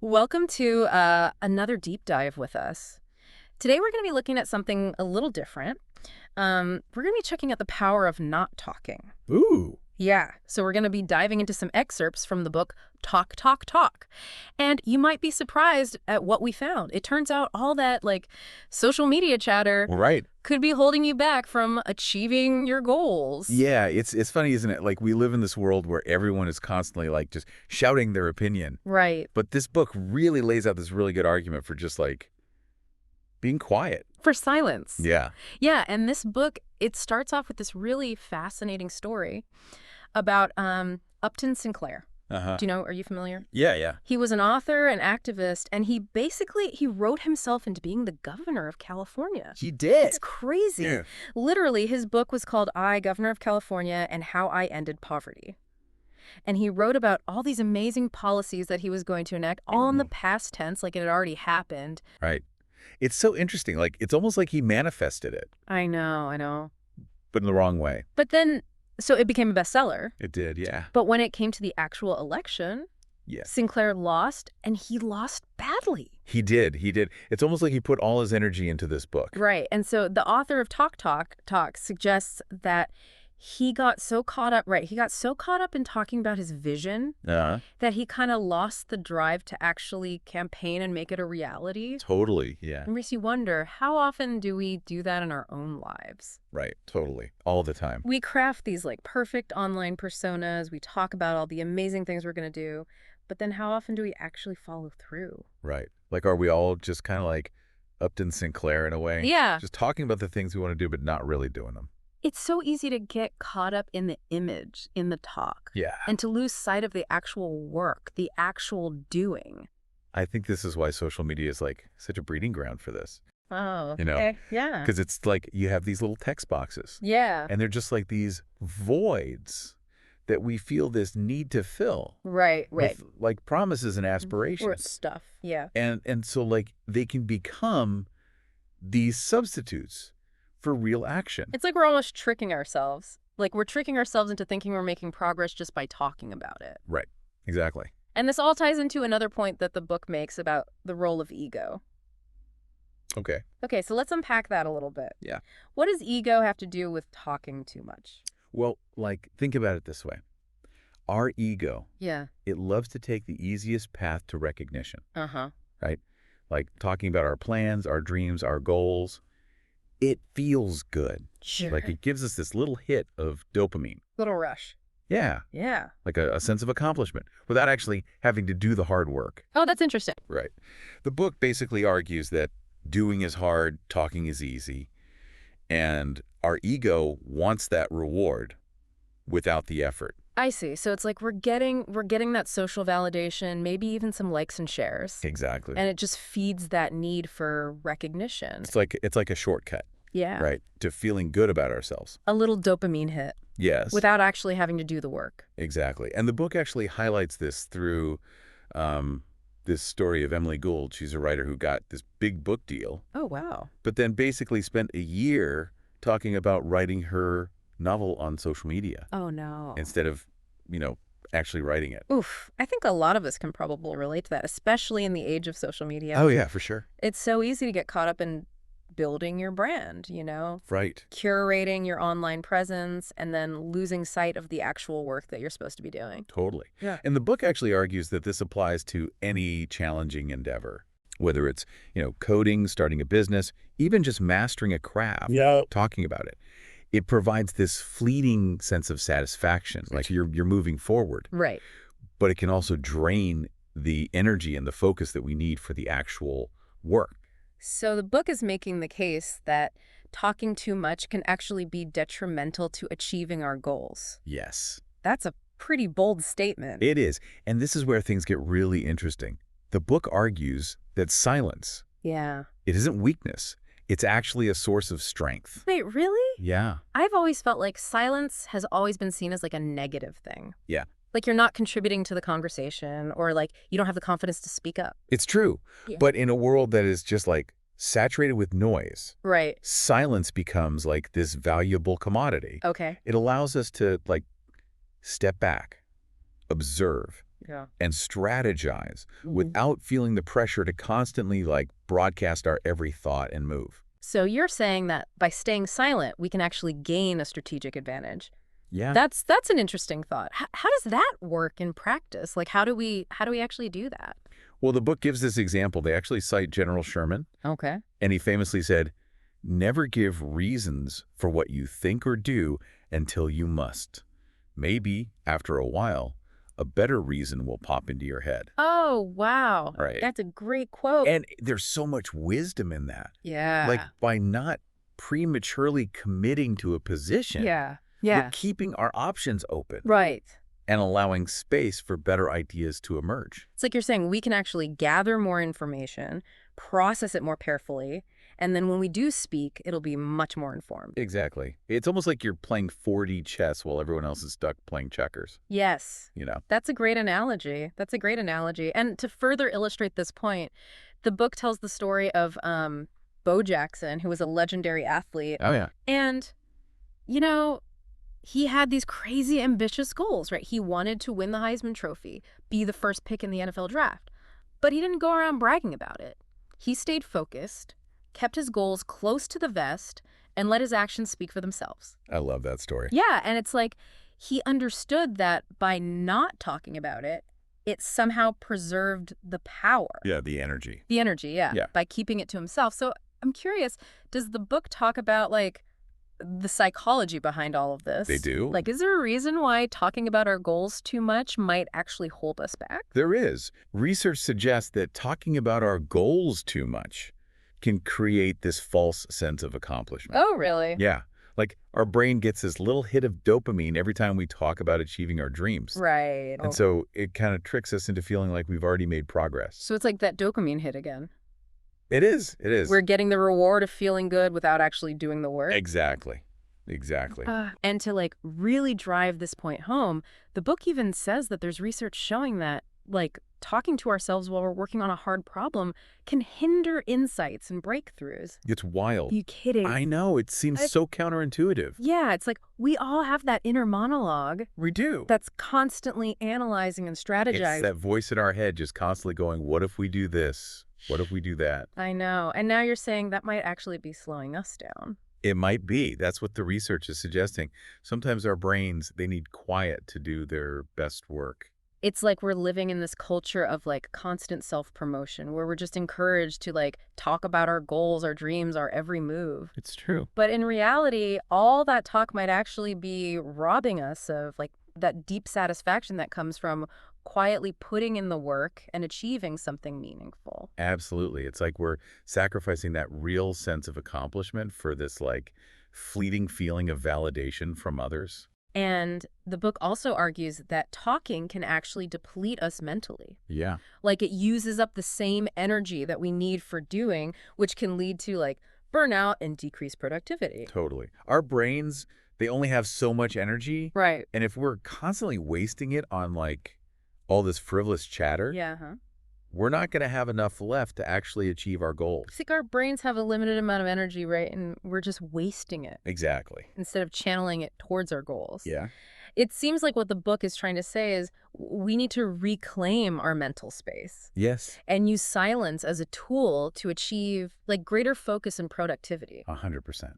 Welcome to another deep dive with us. Today we're going to be looking at something a little different. We're going to be checking out the power of not talking. Ooh. Yeah, so we're going to be diving into some excerpts from the book Talk, Talk, Talk. And you might be surprised at what we found. It turns out all that, social media chatter Right. could be holding you back from achieving your goals. Yeah, it's funny, isn't it? Like, we live in this world where everyone is constantly, like, just shouting their opinion. Right. But this book really lays out this really good argument for just, like, being quiet. For silence. Yeah. Yeah, and this book, it starts off with this really fascinating story about Upton Sinclair. Uh-huh. Do you know, are you familiar? Yeah. He was an author, an activist, and he wrote himself into being the governor of California. He did. It's crazy. Yeah. Literally, his book was called I, Governor of California, and How I Ended Poverty. And he wrote about all these amazing policies that he was going to enact, all in the past tense, like it had already happened. Right. It's so interesting. Like, it's almost like he manifested it, I know. but in the wrong way. But then, so it became a bestseller. It did, yeah. But when it came to the actual election, Yeah. Sinclair lost, and he lost badly. He did. It's almost like he put all his energy into this book. Right. And so the author of Talk Talk Talk suggests that he got so caught up, in talking about his vision Uh-huh. that he kind of lost the drive to actually campaign and make it a reality. Totally, yeah. It makes you wonder, how often do we do that in our own lives? Right, totally. All the time. We craft these perfect online personas. We talk about all the amazing things we're going to do. But then how often do we actually follow through? Right. Like, are we all just kind of like Upton Sinclair in a way? Yeah. Just talking about the things we want to do, but not really doing them. It's so easy to get caught up in the image, in the talk. Yeah. And to lose sight of the actual work, the actual doing. I think this is why social media is like such a breeding ground for this. Oh, You know, okay. Yeah. Because it's like you have these little text boxes. Yeah. And they're just like these voids that we feel this need to fill. Right. With like promises and Or aspirations. stuff. Yeah. And so like they can become these substitutes for real action. It's like we're almost tricking ourselves. Like we're tricking ourselves into thinking we're making progress just by talking about it. Right. Exactly. And this all ties into another point that the book makes about the role of ego. Okay. Okay, so let's unpack that a little bit. Yeah. What does ego have to do with talking too much? Well, like, think about it this way. Our ego, Yeah. it loves to take the easiest path to recognition, Uh-huh. right? Like talking about our plans, our dreams, our goals. It feels good. Sure. Like it gives us this little hit of dopamine. Little rush. Yeah. Yeah. Like a sense of accomplishment without actually having to do the hard work. Oh, that's interesting. Right. The book basically argues that doing is hard, talking is easy, and our ego wants that reward without the effort. I see. So it's like we're getting that social validation, maybe even some likes and shares. Exactly. And it just feeds that need for recognition. It's like a shortcut, Yeah. right, to feeling good about ourselves. A little dopamine hit Yes. without actually having to do the work. Exactly. And the book actually highlights this through this story of Emily Gould. She's a writer who got this big book deal, Oh, wow. but then basically spent a year talking about writing her novel on social media Oh, no. instead of, actually writing it. Oof. I think a lot of us can probably relate to that, especially in the age of social media. Oh, yeah, for sure. It's so easy to get caught up in building your brand, Right. curating your online presence, and then losing sight of the actual work that you're supposed to be doing. Totally. Yeah. And the book actually argues that this applies to any challenging endeavor, whether it's, coding, starting a business, even just mastering a craft, talking about it. It provides this fleeting sense of satisfaction, like you're moving forward. Right. But it can also drain the energy and the focus that we need for the actual work. So the book is making the case that talking too much can actually be detrimental to achieving our goals. Yes. That's a pretty bold statement. It is. And this is where things get really interesting. The book argues that silence, Yeah. it isn't weakness. It's actually a source of strength. Wait, really? Yeah. I've always felt like silence has always been seen as a negative thing. Yeah. Like you're not contributing to the conversation, or like you don't have the confidence to speak up. It's true. Yeah. But in a world that is just like saturated with noise, Right. silence becomes like this valuable commodity. Okay. It allows us to like step back, observe, Yeah. and strategize without feeling the pressure to constantly like broadcast our every thought and move. So you're saying that by staying silent, we can actually gain a strategic advantage. Yeah. That's an interesting thought. How does that work in practice? Like, how do we actually do that? Well, the book gives this example. They actually cite General Sherman, Okay. and he famously said, "Never give reasons for what you think or do until you must. Maybe, after a while, a better reason will pop into your head." Oh, wow. Right. That's a great quote. And there's so much wisdom in that. Yeah. Like, by not prematurely committing to a position, Yeah. we're keeping our options open Right. and allowing space for better ideas to emerge. It's like you're saying we can actually gather more information, process it more carefully, and then when we do speak, it'll be much more informed. Exactly. It's almost like you're playing 4D chess while everyone else is stuck playing checkers, Yes. you know? That's a great analogy. That's a great analogy. And to further illustrate this point, the book tells the story of Bo Jackson, who was a legendary athlete. Oh, yeah. And, you know, he had these crazy ambitious goals, right? He wanted to win the Heisman Trophy, be the first pick in the NFL draft. But he didn't go around bragging about it. He stayed focused, kept his goals close to the vest, and let his actions speak for themselves. I love that story. Yeah, and it's like he understood that by not talking about it, it somehow preserved the power. Yeah, the energy. The energy, yeah, by keeping it to himself. So I'm curious, does the book talk about, like, the psychology behind all of this? They do. Like, is there a reason why talking about our goals too much might actually hold us back? There is. Research suggests that talking about our goals too much can create this false sense of accomplishment. Oh, really? Yeah. Like our brain gets this little hit of dopamine every time we talk about achieving our dreams. Right. And so it kind of tricks us into feeling like we've already made progress. So it's like that dopamine hit again. It is. It is. We're getting the reward of feeling good without actually doing the work. Exactly. Exactly. And to like really drive this point home, the book even says that there's research showing that like talking to ourselves while we're working on a hard problem can hinder insights and breakthroughs. It's wild. Are you kidding? I know. It seems so counterintuitive. Yeah, it's like we all have that inner monologue. We do. That's constantly analyzing and strategizing. It's that voice in our head just constantly going, what if we do this? What if we do that? I know. And now you're saying that might actually be slowing us down. It might be. That's what the research is suggesting. Sometimes our brains, they need quiet to do their best work. It's like we're living in this culture of like constant self-promotion where we're just encouraged to like talk about our goals, our dreams, our every move. It's true. But in reality, all that talk might actually be robbing us of like that deep satisfaction that comes from quietly putting in the work and achieving something meaningful. Absolutely. It's like we're sacrificing that real sense of accomplishment for this like fleeting feeling of validation from others. And the book also argues that talking can actually deplete us mentally. Yeah. Like it uses up the same energy that we need for doing, which can lead to like burnout and decreased productivity. Totally. Our brains, they only have so much energy. Right. And if we're constantly wasting it on like all this frivolous chatter, we're not going to have enough left to actually achieve our goals. It's like our brains have a limited amount of energy, right? And we're just wasting it. Exactly. Instead of channeling it towards our goals. Yeah. It seems like what the book is trying to say is we need to reclaim our mental space. Yes. And use silence as a tool to achieve like greater focus and productivity. 100%.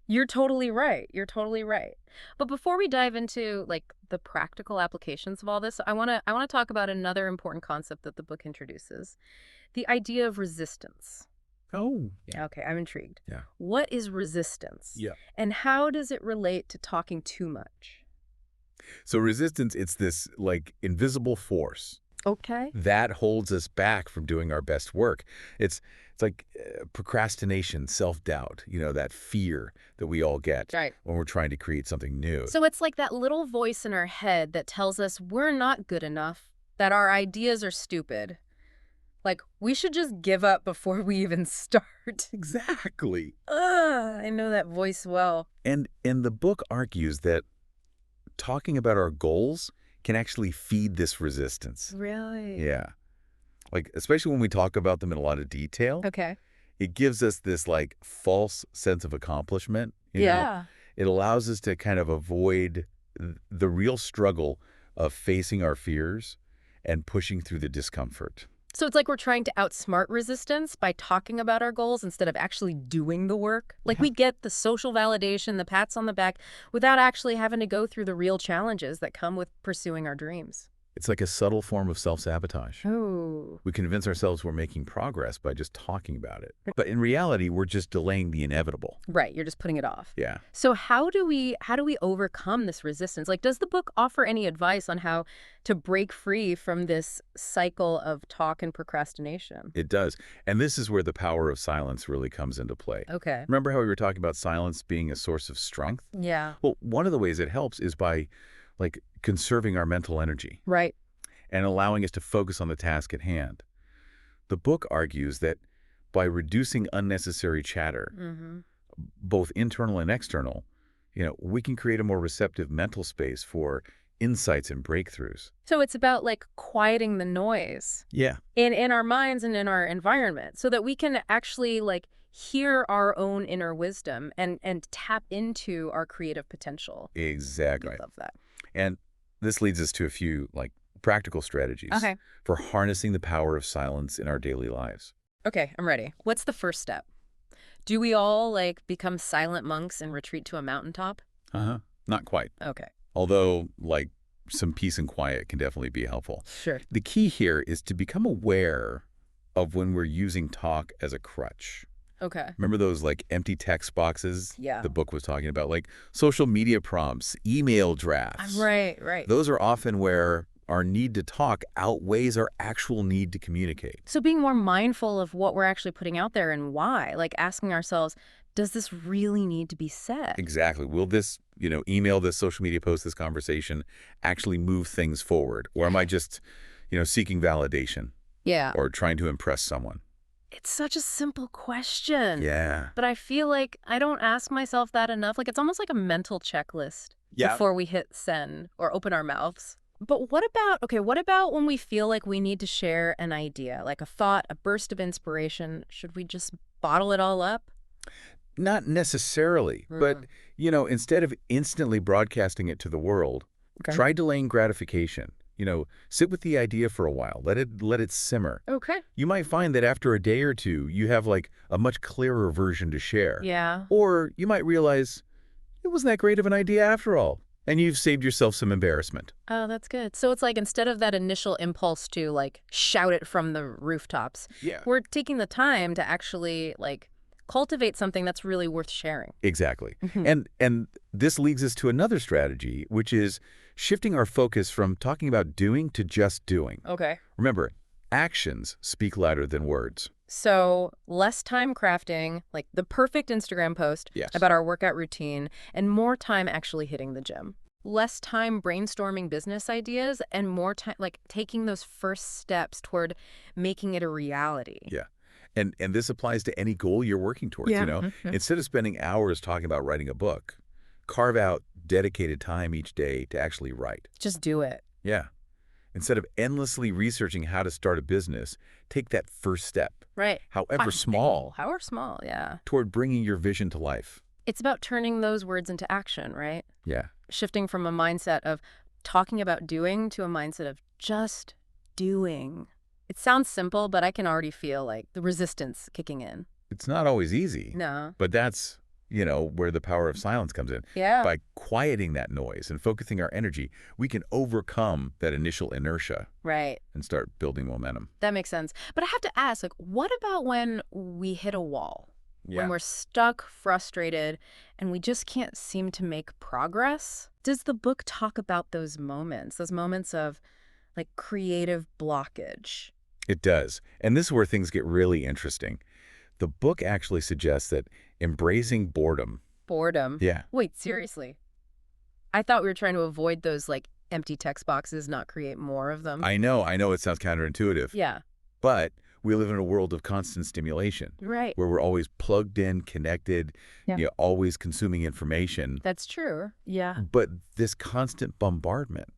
You're totally right. You're totally right. But before we dive into like the practical applications of all this, I want to talk about another important concept that the book introduces, the idea of resistance. Oh. Yeah. Okay, I'm intrigued. Yeah. What is resistance? Yeah. And how does it relate to talking too much? So resistance, it's this like invisible force. Okay. That holds us back from doing our best work. It's like procrastination, self-doubt, you know, that fear that we all get when we're trying to create something new. So it's like that little voice in our head that tells us we're not good enough, that our ideas are stupid. Like, we should just give up before we even start. Exactly. I know that voice well. And the book argues that talking about our goals can actually feed this resistance. Really? Yeah. Like, especially when we talk about them in a lot of detail. Okay. It gives us this, like, false sense of accomplishment. You know? It allows us to kind of avoid the real struggle of facing our fears and pushing through the discomfort. So it's like we're trying to outsmart resistance by talking about our goals instead of actually doing the work. Like we get the social validation, the pats on the back, without actually having to go through the real challenges that come with pursuing our dreams. It's like a subtle form of self-sabotage. Oh. We convince ourselves we're making progress by just talking about it. But in reality, we're just delaying the inevitable. Right, you're just putting it off. Yeah. So how do we overcome this resistance? Like, does the book offer any advice on how to break free from this cycle of talk and procrastination? It does. And this is where the power of silence really comes into play. Okay. Remember how we were talking about silence being a source of strength? Yeah. Well, one of the ways it helps is by conserving our mental energy. Right. And allowing us to focus on the task at hand. The book argues that by reducing unnecessary chatter, both internal and external, we can create a more receptive mental space for insights and breakthroughs. So it's about quieting the noise. Yeah. In our minds and in our environment so that we can actually hear our own inner wisdom and tap into our creative potential. Exactly. I love that. And this leads us to a few practical strategies for harnessing the power of silence in our daily lives. Okay, I'm ready. What's the first step? Do we all become silent monks and retreat to a mountaintop? Not quite. Okay. Although some peace and quiet can definitely be helpful. Sure. The key here is to become aware of when we're using talk as a crutch. Okay. Remember those empty text boxes the book was talking about? Social media prompts, email drafts. Right. Those are often where our need to talk outweighs our actual need to communicate. So being more mindful of what we're actually putting out there and why, asking ourselves, does this really need to be said? Exactly. Will this, email, this social media post, this conversation actually move things forward? Or am I just, seeking validation? Yeah. Or trying to impress someone? It's such a simple question. Yeah. But I feel like I don't ask myself that enough. It's almost like a mental checklist before we hit send or open our mouths. But what about when we feel like we need to share an idea, like a thought, a burst of inspiration? Should we just bottle it all up? Not necessarily. But, instead of instantly broadcasting it to the world, try delaying gratification. Sit with the idea for a while. Let it simmer. Okay. You might find that after a day or two, you have a much clearer version to share. Yeah. Or you might realize it wasn't that great of an idea after all, and you've saved yourself some embarrassment. Oh, that's good. So it's instead of that initial impulse to shout it from the rooftops, we're taking the time to actually cultivate something that's really worth sharing. Exactly. And this leads us to another strategy, which is shifting our focus from talking about doing to just doing. Okay. Remember, actions speak louder than words. So less time crafting, the perfect Instagram post about our workout routine, and more time actually hitting the gym. Less time brainstorming business ideas and more time taking those first steps toward making it a reality. Yeah. And this applies to any goal you're working towards, Instead of spending hours talking about writing a book, carve out dedicated time each day to actually write. Just do it. Yeah. Instead of endlessly researching how to start a business, take that first step. Right. However small. However small, yeah. Toward bringing your vision to life. It's about turning those words into action, right? Yeah. Shifting from a mindset of talking about doing to a mindset of just doing. It sounds simple, but I can already feel the resistance kicking in. It's not always easy. No. But that's, where the power of silence comes in. Yeah. By quieting that noise and focusing our energy, we can overcome that initial inertia. Right. And start building momentum. That makes sense. But I have to ask, what about when we hit a wall? Yeah. When we're stuck, frustrated, and we just can't seem to make progress? Does the book talk about those moments of creative blockage? It does. And this is where things get really interesting. The book actually suggests that embracing boredom. Boredom? Yeah. Wait, seriously? I thought we were trying to avoid those empty text boxes, not create more of them. I know it sounds counterintuitive. Yeah. But we live in a world of constant stimulation. Right. Where we're always plugged in, connected, always consuming information. That's true. Yeah. But this constant bombardment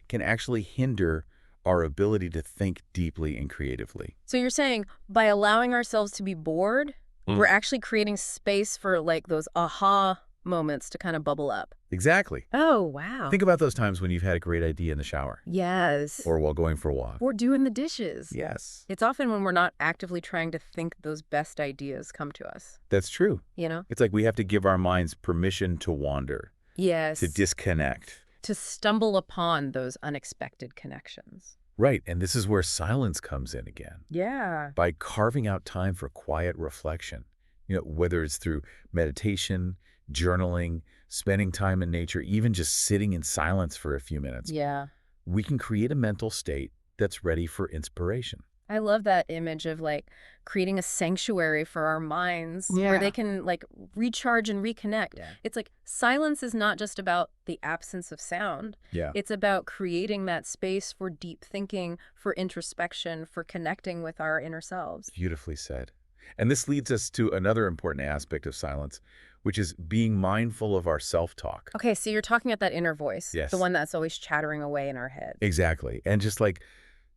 can actually hinder our ability to think deeply and creatively. So you're saying by allowing ourselves to be bored, we're actually creating space for those aha moments to kind of bubble up. Exactly. Oh, wow. Think about those times when you've had a great idea in the shower. Yes. Or while going for a walk. Or doing the dishes. Yes. It's often when we're not actively trying to think those best ideas come to us. That's true. You know? It's like we have to give our minds permission to wander. Yes. To disconnect. To stumble upon those unexpected connections. Right, and this is where silence comes in again. Yeah. By carving out time for quiet reflection, whether it's through meditation, journaling, spending time in nature, even just sitting in silence for a few minutes. Yeah. We can create a mental state that's ready for inspiration. I love that image of like creating a sanctuary for our minds where they can like recharge and reconnect. Yeah. It's like silence is not just about the absence of sound. Yeah. It's about creating that space for deep thinking, for introspection, for connecting with our inner selves. Beautifully said. And this leads us to another important aspect of silence, which is being mindful of our self-talk. Okay, so you're talking about that inner voice. Yes. The one that's always chattering away in our head. Exactly. And just like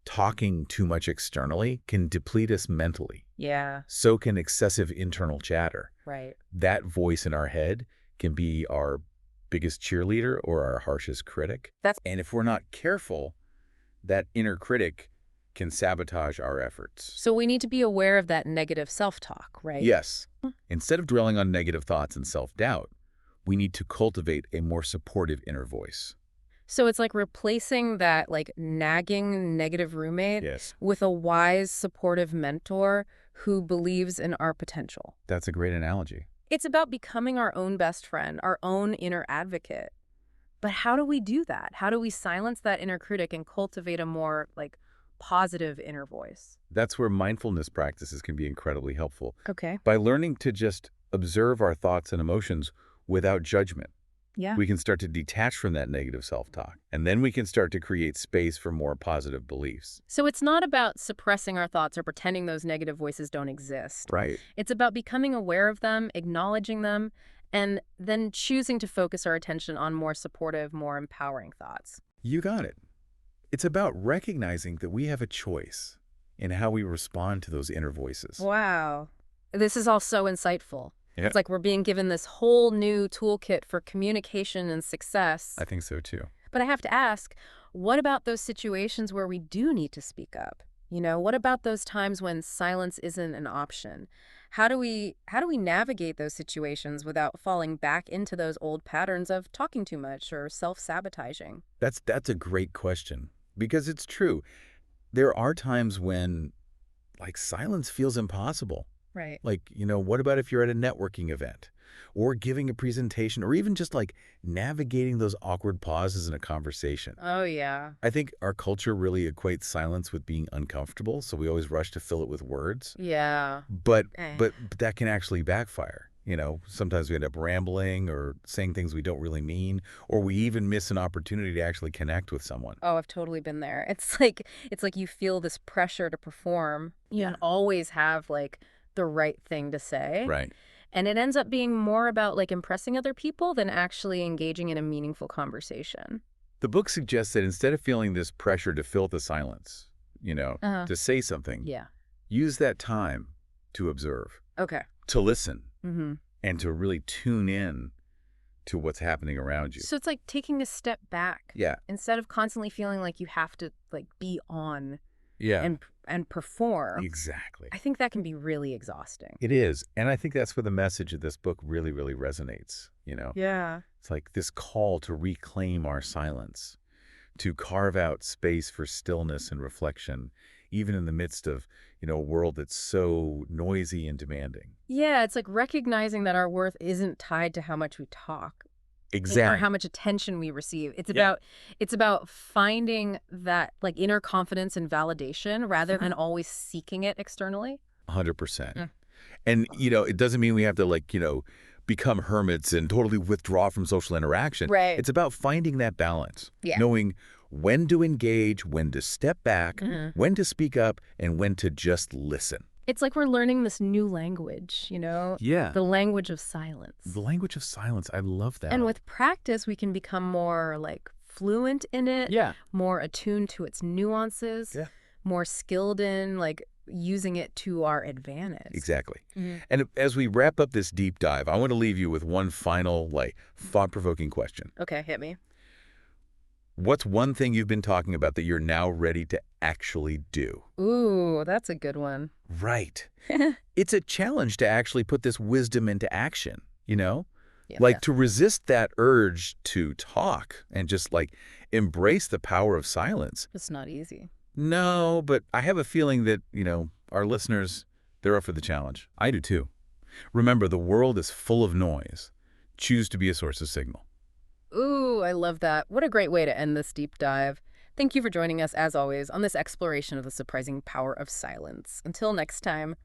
talking too much externally can deplete us mentally. Yeah. So can excessive internal chatter. Right. That voice in our head can be our biggest cheerleader or our harshest critic. And if we're not careful, that inner critic can sabotage our efforts. So we need to be aware of that negative self-talk, right? Yes. Instead of dwelling on negative thoughts and self-doubt, we need to cultivate a more supportive inner voice. So it's like replacing that like nagging negative roommate with a wise, supportive mentor who believes in our potential. That's a great analogy. It's about becoming our own best friend, our own inner advocate. But how do we do that? How do we silence that inner critic and cultivate a more like positive inner voice? That's where mindfulness practices can be incredibly helpful. Okay. By learning to just observe our thoughts and emotions without judgment. Yeah. We can start to detach from that negative self-talk, and then we can start to create space for more positive beliefs. So it's not about suppressing our thoughts or pretending those negative voices don't exist. Right. It's about becoming aware of them, acknowledging them, and then choosing to focus our attention on more supportive, more empowering thoughts. You got it. It's about recognizing that we have a choice in how we respond to those inner voices. Wow. This is all so insightful. Yeah. It's like we're being given this whole new toolkit for communication and success. I think so too. But I have to ask, what about those situations where we do need to speak up? What about those times when silence isn't an option? How do we navigate those situations without falling back into those old patterns of talking too much or self-sabotaging? That's a great question, because it's true. There are times when like silence feels impossible. Right. Like, what about if you're at a networking event or giving a presentation or even just like navigating those awkward pauses in a conversation? Oh, yeah. I think our culture really equates silence with being uncomfortable, so we always rush to fill it with words. Yeah. But that can actually backfire. Sometimes we end up rambling or saying things we don't really mean, or we even miss an opportunity to actually connect with someone. Oh, I've totally been there. It's like you feel this pressure to perform. You always have like the right thing to say. Right. And it ends up being more about like impressing other people than actually engaging in a meaningful conversation. The book suggests that instead of feeling this pressure to fill the silence, to say something, use that time to observe. Okay. To listen. And to really tune in to what's happening around you. So it's like taking a step back. Yeah. Instead of constantly feeling like you have to like be on. Yeah. And perform. Exactly. I think that can be really exhausting. It is. And I think that's where the message of this book really, really resonates, Yeah. It's like this call to reclaim our silence, to carve out space for stillness and reflection, even in the midst of, a world that's so noisy and demanding. Yeah, it's like recognizing that our worth isn't tied to how much we talk. Exactly. Or how much attention we receive. It's about finding that like inner confidence and validation rather than always seeking it externally. 100%. And, it doesn't mean we have to become hermits and totally withdraw from social interaction. Right. It's about finding that balance. Yeah. Knowing when to engage, when to step back, when to speak up, and when to just listen. It's like we're learning this new language, Yeah. The language of silence. The language of silence. I love that. And with practice, we can become more like fluent in it. Yeah. More attuned to its nuances. Yeah. More skilled in like using it to our advantage. Exactly. And as we wrap up this deep dive, I want to leave you with one final, thought-provoking question. Okay, hit me. What's one thing you've been talking about that you're now ready to actually do? Ooh, that's a good one. Right. It's a challenge to actually put this wisdom into action, you know? Yeah. To resist that urge to talk and just, embrace the power of silence. It's not easy. No, but I have a feeling that, our listeners, they're up for the challenge. I do too. Remember, the world is full of noise. Choose to be a source of signal. Ooh, I love that. What a great way to end this deep dive. Thank you for joining us, as always, on this exploration of the surprising power of silence. Until next time.